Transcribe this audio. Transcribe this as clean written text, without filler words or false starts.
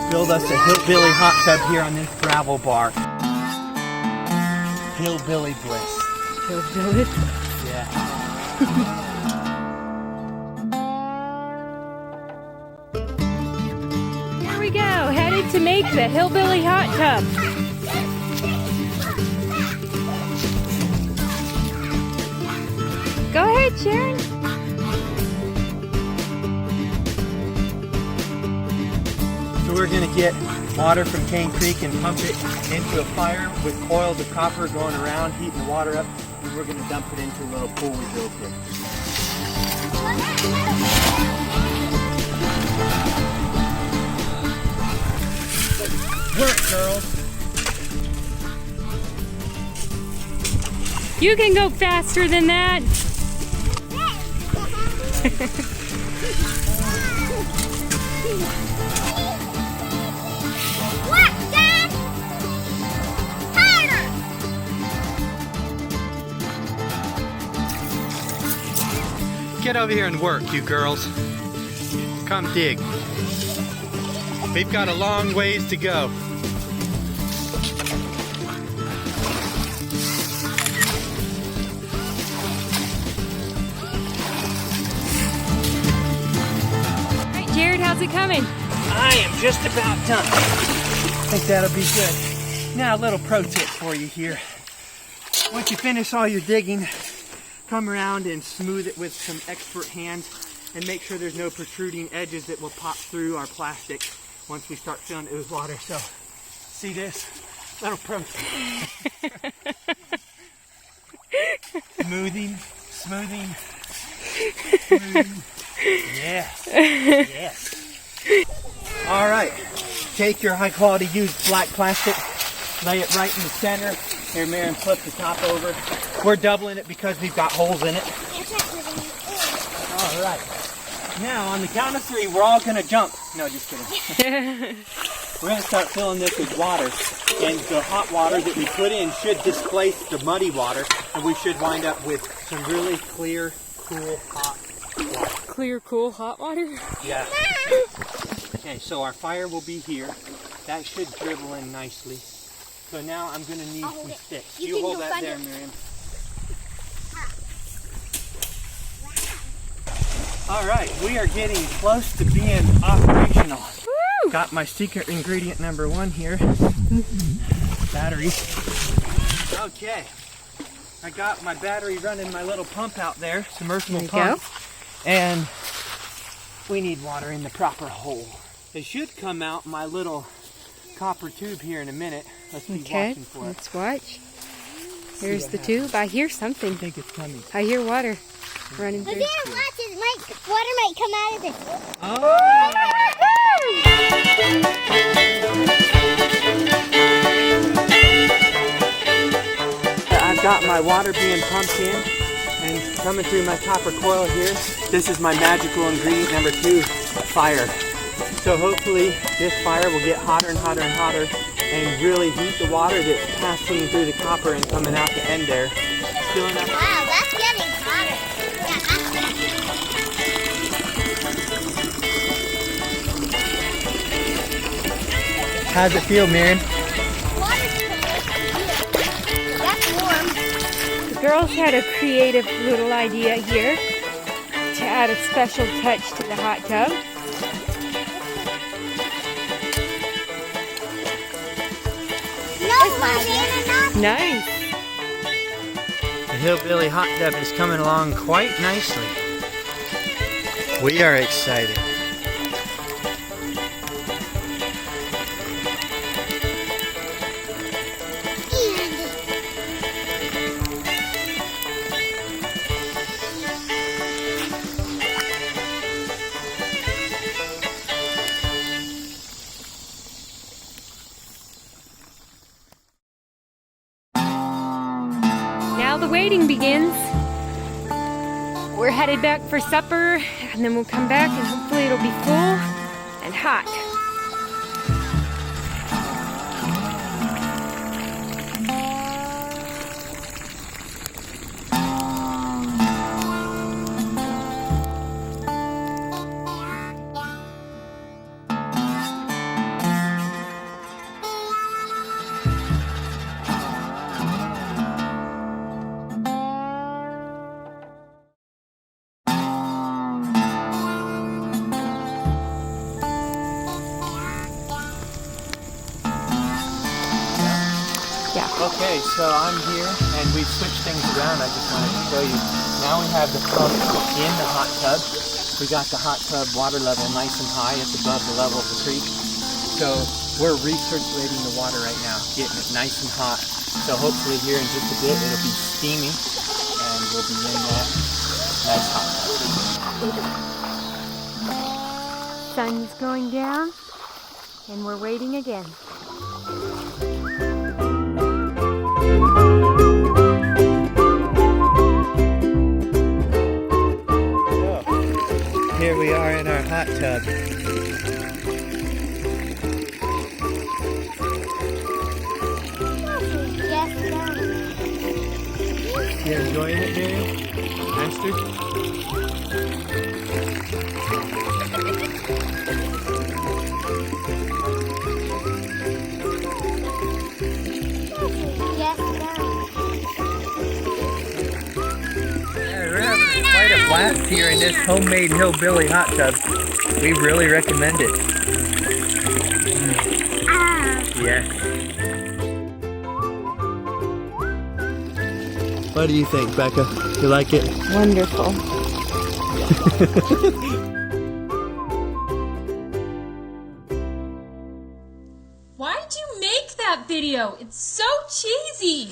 build us a Hillbilly hot tub here on this gravel bar. Hillbilly bliss. Hillbilly? Yeah. Here we go, headed to make the Hillbilly hot tub. Go ahead, Sharon. So we're gonna get water from Cane Creek and pump it into a fire with coils of copper going around, heating the water up, and we're gonna dump it into a little pool we built here. Work, girls. You can go faster than that. What, Dad? Harder! Get over here and work, you girls. Come dig. We've got a long ways to go. Jared, how's it coming? I am just about done. I think that'll be good. Now a little pro tip for you here. Once you finish all your digging, come around and smooth it with some expert hands and make sure there's no protruding edges that will pop through our plastic once we start filling it with water. So, see this? Little pro tip. Smoothing, smoothing, smoothing. Yes, yes. All right, take your high quality used black plastic, lay it right in the center. Here, Maren, flip the top over. We're doubling it because we've got holes in it. All right. Now, on the count of 3, we're all gonna jump. No, just kidding. We're gonna start filling this with water. And the hot water that we put in should displace the muddy water, and we should wind up with some really clear, cool, hot water. Clear, cool, hot water? Yeah. Okay, so our fire will be here. That should dribble in nicely. So now I'm going to need some sticks. You hold that there, Miriam. All right, we are getting close to being operational. Woo! Got my secret ingredient number 1 here. Battery. Okay. I got my battery running my little pump out there, submersible pump. And we need water in the proper hole. It should come out my little copper tube here in a minute. Let's be watching for it. Let's watch. Here's the tube. I hear something. I think it's coming. I hear water running through. Watch it, water might come out of it. Oh! I've got my water being pumped in and coming through my copper coil here. This is my magical ingredient number 2, fire. So hopefully this fire will get hotter and hotter and hotter and really heat the water that's passing through the copper and coming out the end there. Filling up. Wow, that's getting hotter. Yeah, How's it feel, Maren? that's warm. The girls had a creative little idea here to add a special touch to the hot tub. Nice. The Hillbilly hot tub is coming along quite nicely. We are excited. Now the waiting begins. We're headed back for supper, and then we'll come back and hopefully it'll be full and hot. Okay, so I'm here and we've switched things around. I just wanted to show you. Now we have the pump in the hot tub. We got the hot tub water level nice and high. It's above the level of the creek. So we're recirculating the water right now, getting it nice and hot. So hopefully here in just a bit it'll be steamy and we'll be in that nice hot tub. Sun's going down and we're waiting again. Here we are in our hot tub. You enjoying it, Daniel? Master? We're having quite a blast here in this homemade Hillbilly hot tub. We really recommend it. Yes. What do you think, Becca? You like it? Wonderful. Why'd you make that video? It's so cheesy.